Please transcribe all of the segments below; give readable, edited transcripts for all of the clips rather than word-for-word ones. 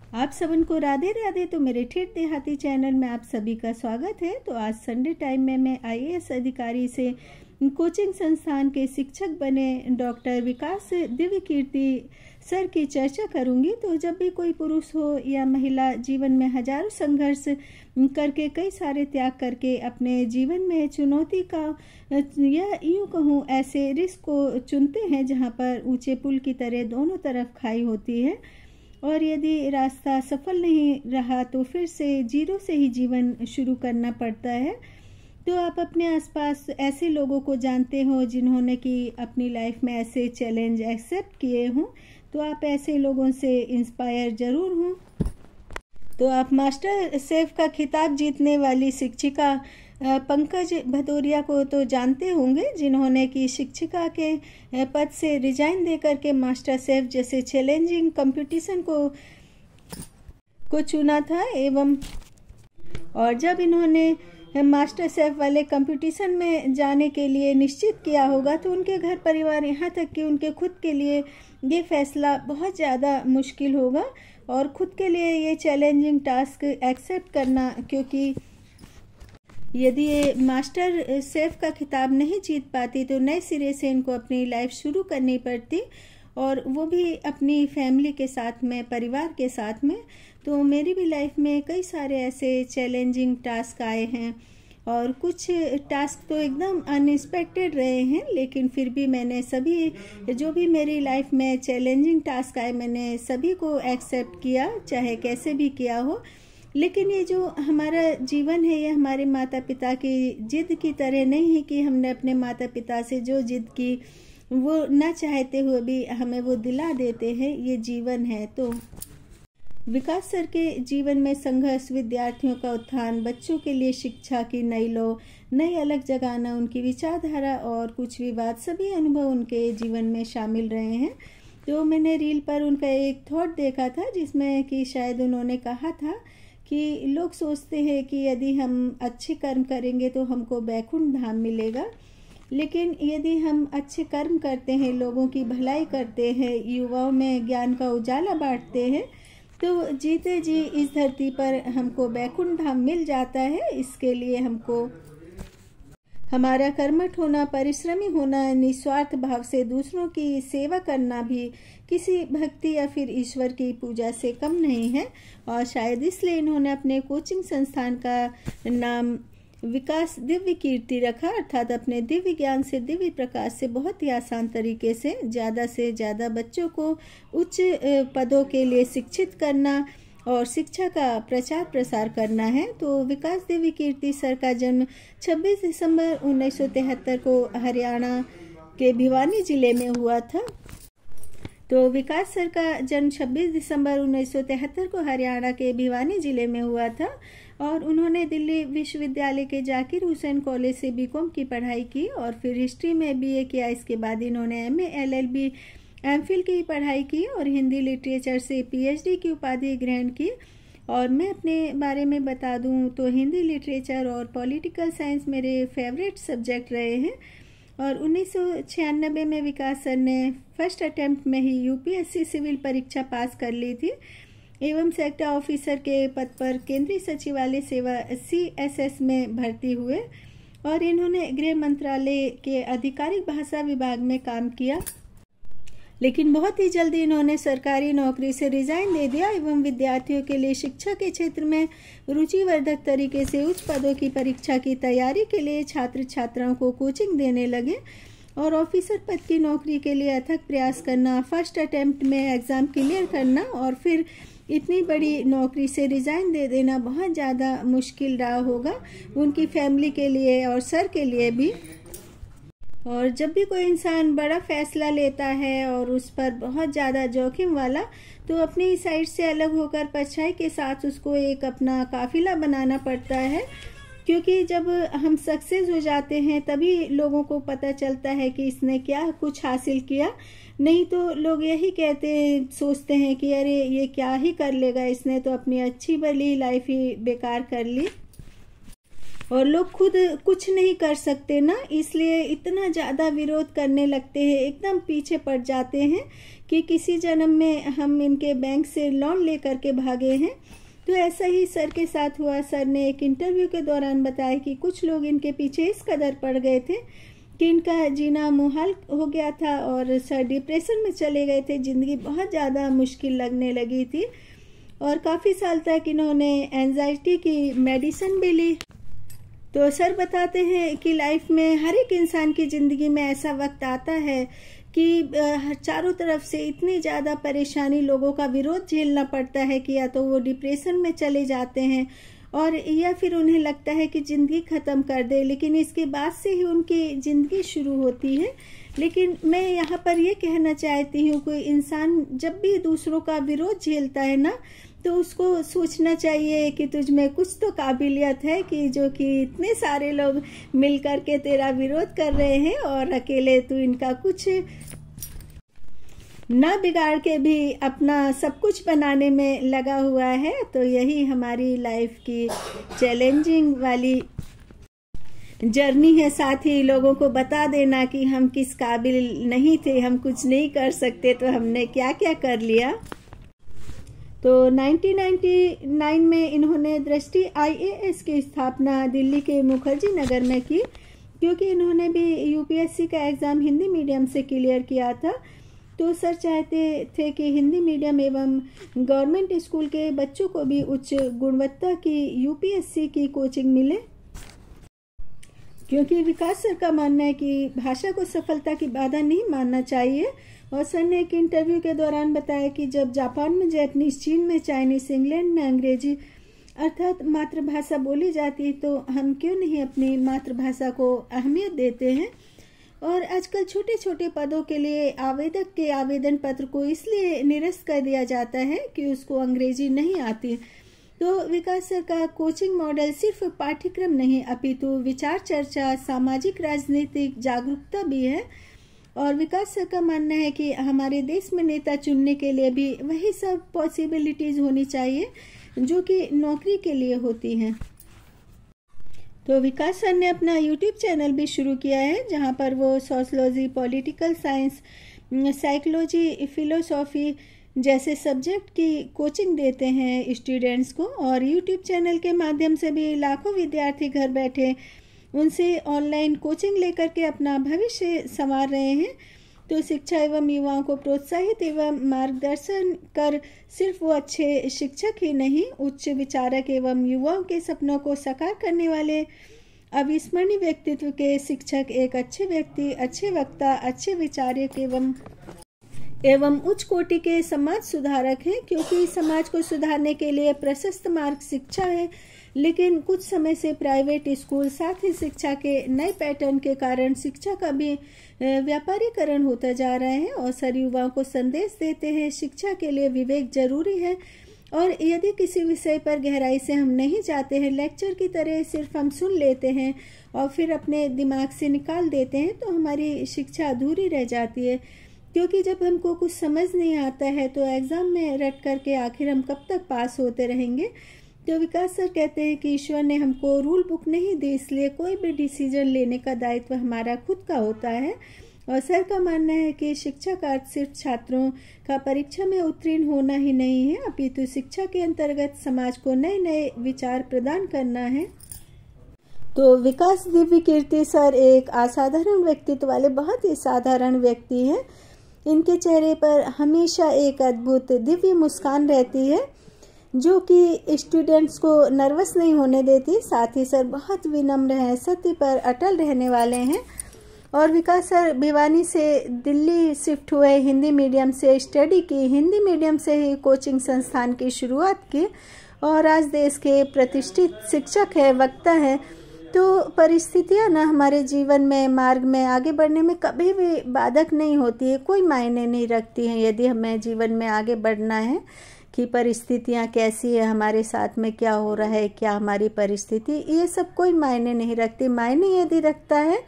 आप सबन को राधे राधे। तो मेरे ठेठ देहाती चैनल में आप सभी का स्वागत है। तो आज संडे टाइम में मैं आईएएस अधिकारी से कोचिंग संस्थान के शिक्षक बने डॉक्टर विकास दिव्य कीर्ति सर की चर्चा करूंगी। तो जब भी कोई पुरुष हो या महिला जीवन में हजारों संघर्ष करके कई सारे त्याग करके अपने जीवन में चुनौती का या यूं कहूँ ऐसे रिस्क को चुनते हैं जहां पर ऊंचे पुल की तरह दोनों तरफ खाई होती है, और यदि रास्ता सफल नहीं रहा तो फिर से जीरो से ही जीवन शुरू करना पड़ता है। तो आप अपने आसपास ऐसे लोगों को जानते हो जिन्होंने कि अपनी लाइफ में ऐसे चैलेंज एक्सेप्ट किए हों, तो आप ऐसे लोगों से इंस्पायर जरूर हों। तो आप मास्टर शेफ का खिताब जीतने वाली शिक्षिका पंकज भदौरिया को तो जानते होंगे, जिन्होंने कि शिक्षिका के पद से रिजाइन देकर के मास्टर शेफ जैसे चैलेंजिंग कंपटीशन को चुना था। और जब इन्होंने मास्टर शेफ वाले कंपटीशन में जाने के लिए निश्चित किया होगा तो उनके घर परिवार यहाँ तक कि उनके खुद के लिए ये फैसला बहुत ज़्यादा मुश्किल होगा और खुद के लिए ये चैलेंजिंग टास्क एक्सेप्ट करना, क्योंकि यदि ये मास्टर शेफ का खिताब नहीं जीत पाती तो नए सिरे से इनको अपनी लाइफ शुरू करनी पड़ती, और वो भी अपनी फैमिली के साथ में, परिवार के साथ में। तो मेरी भी लाइफ में कई सारे ऐसे चैलेंजिंग टास्क आए हैं और कुछ टास्क तो एकदम अनएक्सपेक्टेड रहे हैं, लेकिन फिर भी मैंने सभी जो भी मेरी लाइफ में चैलेंजिंग टास्क आए मैंने सभी को एक्सेप्ट किया, चाहे कैसे भी किया हो। लेकिन ये जो हमारा जीवन है ये हमारे माता पिता की जिद की तरह नहीं है कि हमने अपने माता पिता से जो जिद की वो ना चाहते हुए भी हमें वो दिला देते हैं, ये जीवन है। तो विकास सर के जीवन में संघर्ष, विद्यार्थियों का उत्थान, बच्चों के लिए शिक्षा की नई लो, नई अलग जगाना, उनकी विचारधारा और कुछ विवाद, सभी अनुभव उनके जीवन में शामिल रहे हैं। तो मैंने रील पर उनका एक थॉट देखा था जिसमें कि शायद उन्होंने कहा था कि लोग सोचते हैं कि यदि हम अच्छे कर्म करेंगे तो हमको बैकुंठ धाम मिलेगा, लेकिन यदि हम अच्छे कर्म करते हैं, लोगों की भलाई करते हैं, युवाओं में ज्ञान का उजाला बांटते हैं, तो जीते जी इस धरती पर हमको बैकुंठ धाम मिल जाता है। इसके लिए हमको हमारा कर्मठ होना, परिश्रमी होना, निस्वार्थ भाव से दूसरों की सेवा करना भी किसी भक्ति या फिर ईश्वर की पूजा से कम नहीं है। और शायद इसलिए इन्होंने अपने कोचिंग संस्थान का नाम विकास दिव्य कीर्ति रखा, अर्थात अपने दिव्य ज्ञान से, दिव्य प्रकाश से बहुत ही आसान तरीके से ज़्यादा बच्चों को उच्च पदों के लिए शिक्षित करना और शिक्षा का प्रचार प्रसार करना है। तो विकास दिव्य कीर्ति सर का जन्म 26 दिसंबर 1973 को हरियाणा के भिवानी जिले में हुआ था। तो विकास सर का जन्म 26 दिसंबर 1973 को हरियाणा के भिवानी जिले में हुआ था, और उन्होंने दिल्ली विश्वविद्यालय के जाकिर हुसैन कॉलेज से बीकॉम की पढ़ाई की और फिर हिस्ट्री में बीए किया। इसके बाद इन्होंने एमए, एलएलबी, एमफिल की पढ़ाई की और हिंदी लिटरेचर से पीएचडी की उपाधि ग्रहण की। और मैं अपने बारे में बता दूं तो हिंदी लिटरेचर और पॉलिटिकल साइंस मेरे फेवरेट सब्जेक्ट रहे हैं। और 1996 में विकास सर ने फर्स्ट अटेम्प्ट में ही यूपीएससी सिविल परीक्षा पास कर ली थी एवं सेक्टर ऑफिसर के पद पर केंद्रीय सचिवालय सेवा CSS में भर्ती हुए, और इन्होंने गृह मंत्रालय के आधिकारिक भाषा विभाग में काम किया। लेकिन बहुत ही जल्दी इन्होंने सरकारी नौकरी से रिजाइन दे दिया एवं विद्यार्थियों के लिए शिक्षा के क्षेत्र में रुचिवर्धक तरीके से उच्च पदों की परीक्षा की तैयारी के लिए छात्र छात्राओं को कोचिंग देने लगे और ऑफिसर पद की नौकरी के लिए अथक प्रयास करना, फर्स्ट अटेम्प्ट में एग्ज़ाम क्लियर करना और फिर इतनी बड़ी नौकरी से रिज़ाइन दे देना बहुत ज़्यादा मुश्किल रहा होगा उनकी फैमिली के लिए और सर के लिए भी। और जब भी कोई इंसान बड़ा फैसला लेता है और उस पर बहुत ज़्यादा जोखिम वाला, तो अपनी साइड से अलग होकर परछाई के साथ उसको एक अपना काफिला बनाना पड़ता है, क्योंकि जब हम सक्सेस हो जाते हैं तभी लोगों को पता चलता है कि इसने क्या कुछ हासिल किया। नहीं तो लोग यही सोचते हैं कि अरे ये क्या ही कर लेगा, इसने तो अपनी अच्छी भली लाइफ ही बेकार कर ली। और लोग खुद कुछ नहीं कर सकते ना, इसलिए इतना ज़्यादा विरोध करने लगते हैं, एकदम पीछे पड़ जाते हैं कि किसी जन्म में हम इनके बैंक से लोन लेकर के भागे हैं। तो ऐसा ही सर के साथ हुआ। सर ने एक इंटरव्यू के दौरान बताया कि कुछ लोग इनके पीछे इस कदर पड़ गए थे कि इनका जीना मुहाल हो गया था और सर डिप्रेशन में चले गए थे। ज़िंदगी बहुत ज़्यादा मुश्किल लगने लगी थी और काफ़ी साल तक इन्होंने एंजाइटी की मेडिसिन भी ली। तो सर बताते हैं कि लाइफ में हर एक इंसान की ज़िंदगी में ऐसा वक्त आता है कि चारों तरफ से इतनी ज़्यादा परेशानी, लोगों का विरोध झेलना पड़ता है कि या तो वो डिप्रेशन में चले जाते हैं और या फिर उन्हें लगता है कि ज़िंदगी ख़त्म कर दे, लेकिन इसके बाद से ही उनकी ज़िंदगी शुरू होती है। लेकिन मैं यहाँ पर ये कहना चाहती हूँ, कोई इंसान जब भी दूसरों का विरोध झेलता है ना, तो उसको सोचना चाहिए कि तुझ में कुछ तो काबिलियत है कि जो कि इतने सारे लोग मिल कर के तेरा विरोध कर रहे हैं और अकेले तू इनका कुछ ना बिगाड़ के भी अपना सब कुछ बनाने में लगा हुआ है। तो यही हमारी लाइफ की चैलेंजिंग वाली जर्नी है। साथ ही लोगों को बता देना कि हम किस काबिल नहीं थे, हम कुछ नहीं कर सकते, तो हमने क्या क्या कर लिया। तो 1999 में इन्होंने दृष्टि IAS की स्थापना दिल्ली के मुखर्जी नगर में की, क्योंकि इन्होंने भी UPSC का एग्ज़ाम हिंदी मीडियम से क्लियर किया था। तो सर चाहते थे कि हिंदी मीडियम एवं गवर्नमेंट स्कूल के बच्चों को भी उच्च गुणवत्ता की UPSC की कोचिंग मिले, क्योंकि विकास सर का मानना है कि भाषा को सफलता की बाधा नहीं मानना चाहिए। और सर ने एक इंटरव्यू के दौरान बताया कि जब जापान में जैपनीज, चीन में चाइनीज, इंग्लैंड में अंग्रेजी अर्थात मातृभाषा बोली जाती है, तो हम क्यों नहीं अपनी मातृभाषा को अहमियत देते हैं। और आजकल छोटे छोटे पदों के लिए आवेदक के आवेदन पत्र को इसलिए निरस्त कर दिया जाता है कि उसको अंग्रेजी नहीं आती। तो विकास सर का कोचिंग मॉडल सिर्फ पाठ्यक्रम नहीं, अपितु विचार चर्चा, सामाजिक राजनीतिक जागरूकता भी है। और विकास सर का मानना है कि हमारे देश में नेता चुनने के लिए भी वही सब पॉसिबिलिटीज होनी चाहिए जो कि नौकरी के लिए होती हैं। तो विकास सर ने अपना YouTube चैनल भी शुरू किया है, जहां पर वो sociology, political science, psychology, philosophy जैसे सब्जेक्ट की कोचिंग देते हैं स्टूडेंट्स को। और YouTube चैनल के माध्यम से भी लाखों विद्यार्थी घर बैठे उनसे ऑनलाइन कोचिंग लेकर के अपना भविष्य संवार रहे हैं। तो शिक्षा एवं युवाओं को प्रोत्साहित एवं मार्गदर्शन कर सिर्फ वो अच्छे शिक्षक ही नहीं, उच्च विचारक एवं युवाओं के सपनों को साकार करने वाले अविस्मरणीय व्यक्तित्व के शिक्षक एक अच्छे व्यक्ति, अच्छे वक्ता, अच्छे विचारक एवं उच्च कोटि के समाज सुधारक हैं। क्योंकि समाज को सुधारने के लिए प्रशस्त मार्ग शिक्षा है, लेकिन कुछ समय से प्राइवेट स्कूल, साथ ही शिक्षा के नए पैटर्न के कारण शिक्षा का भी व्यापारीकरण होता जा रहा है। और सर युवाओं को संदेश देते हैं, शिक्षा के लिए विवेक जरूरी है। और यदि किसी विषय पर गहराई से हम नहीं जाते हैं, लेक्चर की तरह सिर्फ हम सुन लेते हैं और फिर अपने दिमाग से निकाल देते हैं, तो हमारी शिक्षा अधूरी रह जाती है। क्योंकि जब हमको कुछ समझ नहीं आता है तो एग्ज़ाम में रट करके आखिर हम कब तक पास होते रहेंगे। तो विकास सर कहते हैं कि ईश्वर ने हमको रूल बुक नहीं दी, इसलिए कोई भी डिसीजन लेने का दायित्व हमारा खुद का होता है। और सर का मानना है कि शिक्षा का अर्थ सिर्फ छात्रों का परीक्षा में उत्तीर्ण होना ही नहीं है, अपितु शिक्षा के अंतर्गत समाज को नए नए विचार प्रदान करना है। तो विकास दिव्य कीर्ति सर एक असाधारण व्यक्तित्व वाले बहुत ही साधारण व्यक्ति हैं। इनके चेहरे पर हमेशा एक अद्भुत दिव्य मुस्कान रहती है जो कि स्टूडेंट्स को नर्वस नहीं होने देती। साथ ही सर बहुत विनम्र हैं, सत्य पर अटल रहने वाले हैं। और विकास सर भिवानी से दिल्ली शिफ्ट हुए, हिंदी मीडियम से स्टडी की, हिंदी मीडियम से ही कोचिंग संस्थान की शुरुआत की और आज देश के प्रतिष्ठित शिक्षक है, वक्ता है। तो परिस्थितियां ना हमारे जीवन में, मार्ग में आगे बढ़ने में कभी भी बाधक नहीं होती है, कोई मायने नहीं रखती हैं। यदि हमें जीवन में आगे बढ़ना है कि परिस्थितियां कैसी है, हमारे साथ में क्या हो रहा है, क्या हमारी परिस्थिति, ये सब कोई मायने नहीं रखती। मायने यदि रखता है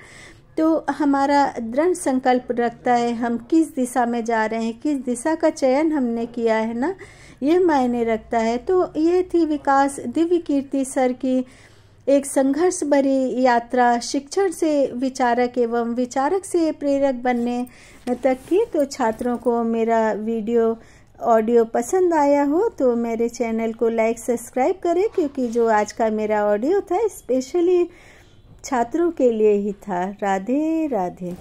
तो हमारा दृढ़ संकल्प रखता है, हम किस दिशा में जा रहे हैं, किस दिशा का चयन हमने किया है ना, ये मायने रखता है। तो ये थी विकास दिव्य कीर्ति सर की एक संघर्ष भरी यात्रा शिक्षण से विचारक एवं विचारक से प्रेरक बनने तक की। तो छात्रों को मेरा ऑडियो पसंद आया हो तो मेरे चैनल को लाइक सब्सक्राइब करें, क्योंकि जो आज का मेरा ऑडियो था स्पेशली छात्रों के लिए ही था। राधे राधे।